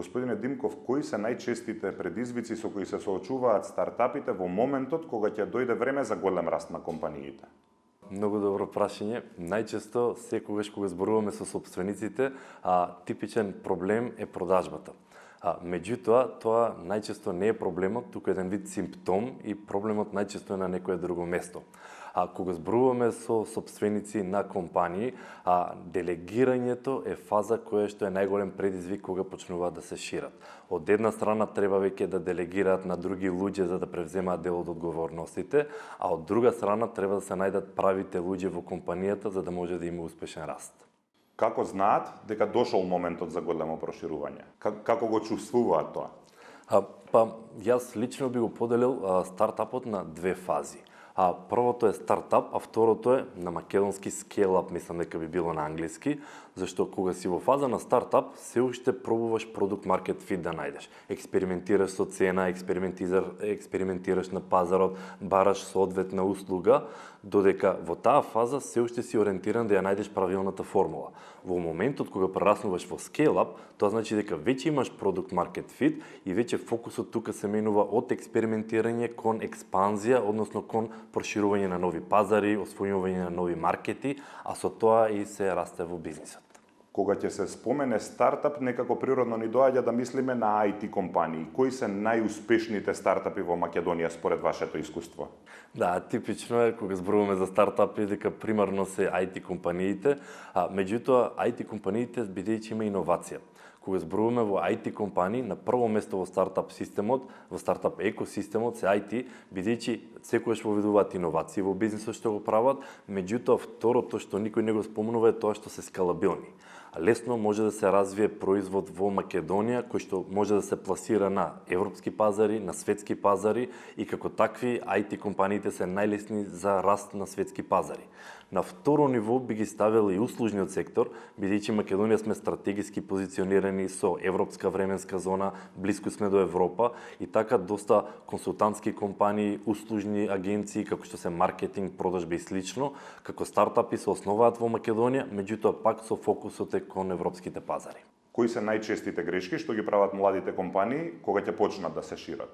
Господине Димков, кои се најчестите предизвици со кои се соочуваат стартапите во моментот кога ќе дојде време за голем раст на компаниите? Многу добро прашање. Најчесто, секогаш кога зборуваме со сопствениците, типичен проблем е продажбата. Меѓутоа, тоа најчесто не е проблемот, туку еден вид симптом и проблемот најчесто е на некое друго место. Кога зборуваме со сопственици на компании, делегирањето е фаза која што е најголем предизвик кога почнуваат да се шират. Од една страна треба веќе да делегираат на други луѓе за да превземаат дел од одговорностите, а од друга страна треба да се најдат правите луѓе во компанијата за да може да има успешен раст. Како знаат дека дошол моментот за големо проширување? Како го чувствуваат тоа? Јас лично би го поделил стартапот на две фази. Првото е стартап, а второто е на македонски scale-up, мислам дека би било на англиски, зашто кога си во фаза на стартап, се уште пробуваш продукт маркет фит да најдеш. Експериментираш со цена, експериментираш на пазарот, бараш соодветна услуга, додека во таа фаза се уште си ориентиран да ја најдеш правилната формула. Во моментот кога прераснуваш во scale-up, тоа значи дека веќе имаш продукт маркет фит и веќе фокусот тука се менува од експериментирање кон експанзија, односно кон проширување на нови пазари, освојување на нови маркети, а со тоа и се расте во бизнисот. Кога ќе се спомене стартап, некако природно ни доаѓа да мислиме на IT компании. Кои се најуспешните стартапи во Македонија според вашето искуство? Да, типично е кога зборуваме за стартапи дека примарно се IT компаниите, меѓутоа IT компаниите бидејќи има иновација. Кога зборуваме во IT компании, на прво место во стартап системот, во стартап екосистемот се IT, бидејќи секогаш воведуваат иновации во бизнисот што го прават, меѓутоа второто што никој не го спомнува е тоа што се скалабилни. Лесно може да се развие производ во Македонија кој што може да се пласира на европски пазари, на светски пазари и како такви IT компаниите се најлесни за раст на светски пазари. На второ ниво би ги ставил и услужниот сектор, бидејќи Македонија сме стратегиски позиционирани со европска временска зона, блиску сме до Европа и така доста консултантски компании, услужни агенции како што се маркетинг, продажби и слично, како стартапи се основаат во Македонија, меѓутоа пак со фокусот е кон европските пазари. Кои се најчестите грешки што ги прават младите компании кога ќе почнат да се шират?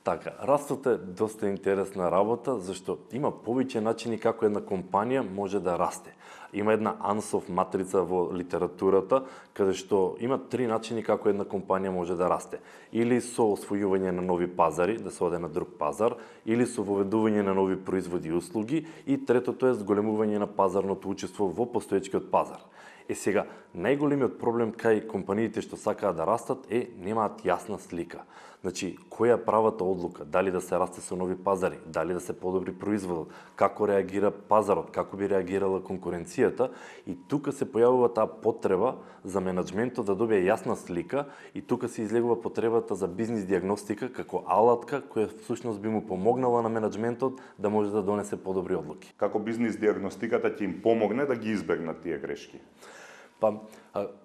Така, растот е доста интересна работа, зашто има повеќе начини како една компанија може да расте. Има една Ansov матрица во литературата, каде што има три начини како една компанија може да расте. Или со освојување на нови пазари, да се оде на друг пазар, или со воведување на нови производи и услуги, и третото е зголемување на пазарното учество во постоечкиот пазар. Сега, најголемиот проблем кај компаниите што сакаат да растат е немаат јасна слика. Значи, која е правата одлука? Дали да се расте со нови пазари, дали да се подобри производот, како реагира пазарот, како би реагирала конкуренцијата, и тука се појавува таа потреба за менаџментот да добие јасна слика и тука се излегува потребата за бизнис диагностика како алатка која всушност би му помогнала на менаџментот да може да донесе подобри одлуки. Како бизнис диагностиката ќе им помогне да ги избегнат тие грешки?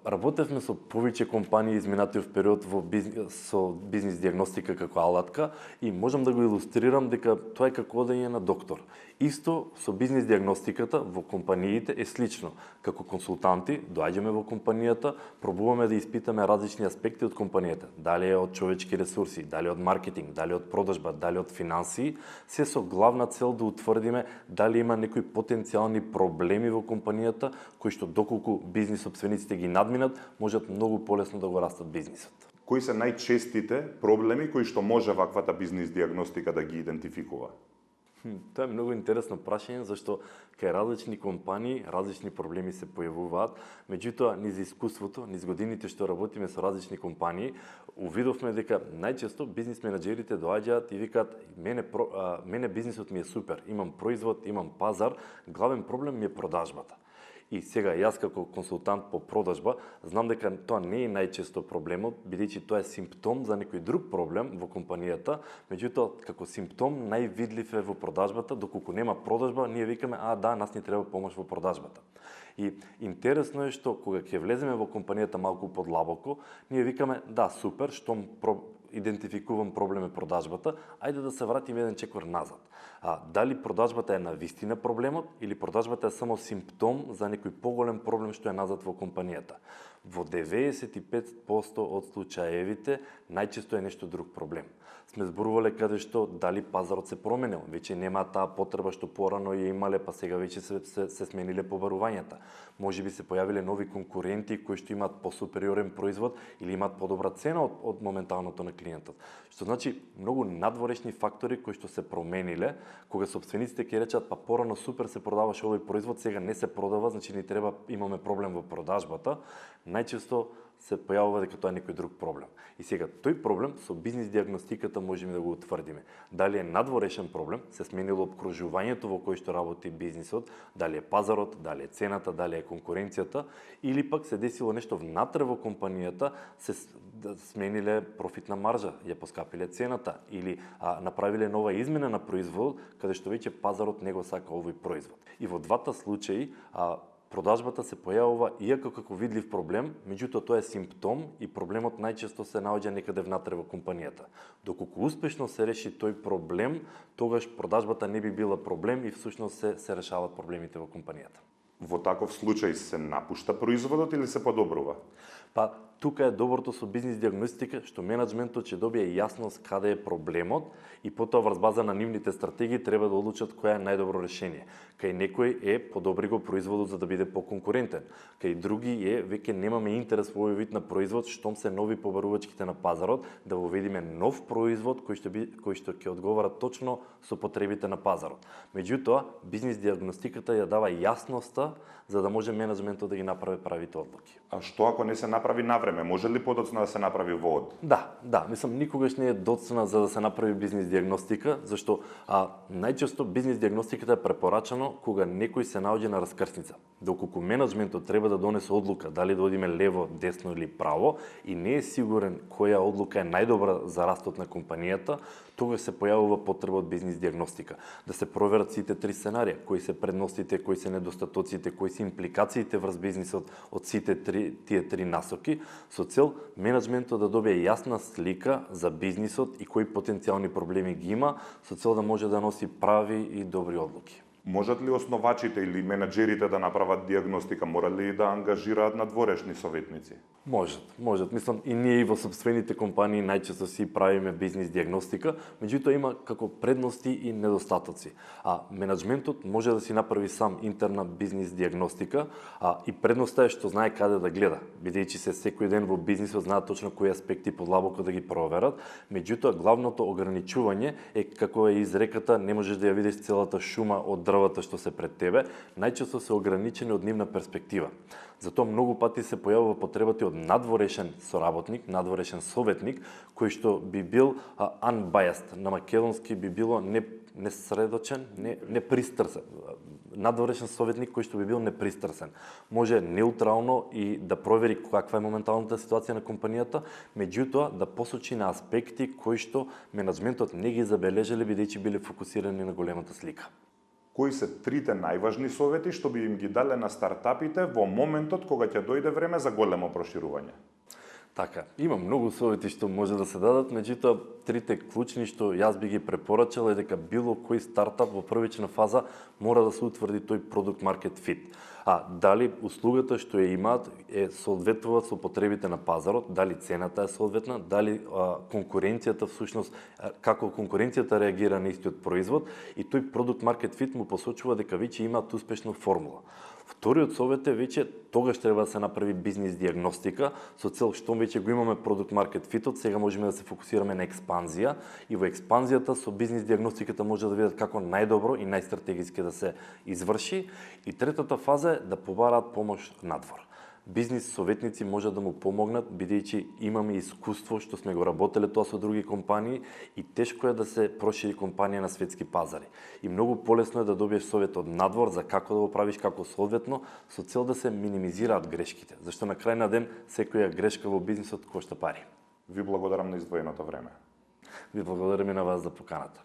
Работевме со повеќе компании изминатиот период со бизнис диагностика како алатка и можам да го илустрирам дека тоа е како одење на доктор. Исто со бизнис диагностиката во компаниите е слично. Како консултанти доаѓаме во компанијата, пробуваме да испитаме различни аспекти од компанијата, дали е од човечки ресурси, дали од маркетинг, дали од продажба, дали од финансии, се со главна цел да утврдиме дали има некои потенцијални проблеми во компанијата кои што доколку бизнис сопствениците ги надминат, можат многу полесно да го растат бизнисот. Кои се најчестите проблеми кои што може ваквата бизнис диагностика да ги идентификува? Тоа е многу интересно прашање, зашто кај различни компании различни проблеми се појавуваат, меѓутоа низ искуството, низ годините што работиме со различни компании, увидовме дека најчесто бизнис менаџерите доаѓаат и викаат мене бизнисот ми е супер, имам производ, имам пазар, главен проблем ми е продажбата. И сега јас како консултант по продажба знам дека тоа не е најчесто проблемот, бидејќи тоа е симптом за некој друг проблем во компанијата, меѓутоа како симптом највидлив е во продажбата, доколку нема продажба, ние викаме нас ни треба помош во продажбата. И интересно е што кога ќе влеземе во компанијата малку подлабоко, ние викаме супер, штом идентификувам проблем е продажбата, ајде да се вратиме еден чекор назад. Дали продажбата е навистина проблемот или продажбата е само симптом за некој поголем проблем што е назад во компанијата. Во 95% од случаевите најчесто е нешто друг проблем. Сме зборувале каде што дали пазарот се променил, веќе нема таа потреба што порано ја имале, па сега веќе се смениле побарувањата. Можеби се појавиле нови конкуренти кои што имаат посупериорен производ или имаат подобра цена од моменталното на клиентот. Што значи многу надворешни фактори кои што се промениле, кога сопствениците ќе речат па порано супер се продаваше овој производ, сега не се продава, значи ни треба, имаме проблем во продажбата. Најчесто се појавува дека тоа е некој друг проблем. И сега тој проблем со бизнис диагностиката можеме да го утврдиме. Дали е надворешен проблем, се сменило обкружувањето во кој што работи бизнисот, дали е пазарот, дали е цената, дали е конкуренцијата, или пак се десило нешто внатре во компанијата, се смениле профитна маржа, ја поскапиле цената или направиле нова измена на производ, каде што веќе пазарот не го сака овој производ. И во двата случаи продажбата се појавува иако како видлив проблем, меѓутоа тоа е симптом и проблемот најчесто се наоѓа некаде внатре во компанијата. Доколку успешно се реши тој проблем, тогаш продажбата не би била проблем и всушност се решаваат проблемите во компанијата. Во таков случај се напушта производот или се подобрува? Па тука е доброто со бизнис диагностика што менаџментот ќе добие јасност каде е проблемот и потоа врз база на нивните стратегии треба да одлучат која е најдобро решение. Кај некој е подобри го производот за да биде поконкурентен. Кај други е веќе немаме интерес во овој вид на производ, штом се нови побарувачките на пазарот, да воведиме нов производ кој што ќе одговара точно со потребите на пазарот. Меѓутоа, бизнис диагностиката ја дава јасноста за да може менаџментот да ги направи правите одлуки. А што ако не се направи навреме? Може ли подоцна да се направи во од? Да, мислам никогаш не е доцна за да се направи бизнис диагностика, зашто најчесто бизнис диагностиката е препорачано кога некој се наоѓа на раскрсница. Доколку менаџментот треба да донесе одлука дали да одиме лево, десно или право и не е сигурен која одлука е најдобра за растот на компанијата, тогаш се појавува потреба од бизнис диагностика. Да се проверат сите три сценарија, кои се предностите, кои се недостатоците, кои се импликациите врз бизнисот од сите тие три насоки, со цел менаџментот да добие јасна слика за бизнисот и кои потенцијални проблеми ги има, со цел да може да носи прави и добри одлуки. Можат ли основачите или менаџерите да направат диагностика? Мора ли да ангажираат надворешни советници? Можат. Мислам, и ние и во сопствените компании најчесто си правиме бизнис диагностика, меѓутоа има како предности и недостатоци. Менаџментот може да си направи сам интерна бизнис диагностика, и предноста е што знае каде да гледа, бидејќи се секој ден во бизнисот знаат точно кои аспекти подлабоко да ги проверат, меѓутоа главното ограничување е како е изреката, не можеш да ја видиш целата шума од дрвата што се пред тебе, најчесто се ограничени од нивна перспектива. Затоа многу пати се појавува потребата од надворешен соработник, надворешен советник, кој што би бил unbiased, на македонски би било несредочен, непристрасен. Надворешен советник кој што би бил непристрасен. Може неутрално и да провери каква е моменталната ситуација на компанијата, меѓутоа да посочи на аспекти кои што менаџментот не ги забележале бидејќи биле фокусирани на големата слика. Кои се трите најважни совети што би им ги дале на стартапите во моментот кога ќе дојде време за големо проширување? Така, има многу совети што може да се дадат, меѓутоа трите клучни што јас би ги препорачал е дека било кој стартап во првична фаза мора да се утврди тој продукт маркет фит. Дали услугата што ја имаат е соодветнува со потребите на пазарот, дали цената е соодветна, дали конкуренцијата всушност како конкуренцијата реагира на истиот производ и тој продукт маркет фит му посочува дека веќе имаат успешна формула. Вториот совет е веќе тогаш треба да се направи бизнис диагностика со цел што веќе го имаме продукт маркет фитот, сега можеме да се фокусираме на експанзија и во експанзијата со бизнис диагностиката може да видат како најдобро и најстратегиски да се изврши. И третата фаза е да побараат помош надвор. Бизнис советници може да му помогнат, бидејќи имаме искуство што сме го работеле тоа со други компании и тешко е да се прошири компанија на светски пазари. И многу полесно е да добиеш совет од надвор за како да го правиш, како соодветно, со цел да се минимизираат грешките, зашто на крај на ден секоја грешка во бизнисот кошта пари. Ви благодарам на издвоеното време. Ви благодарам и на вас за поканата.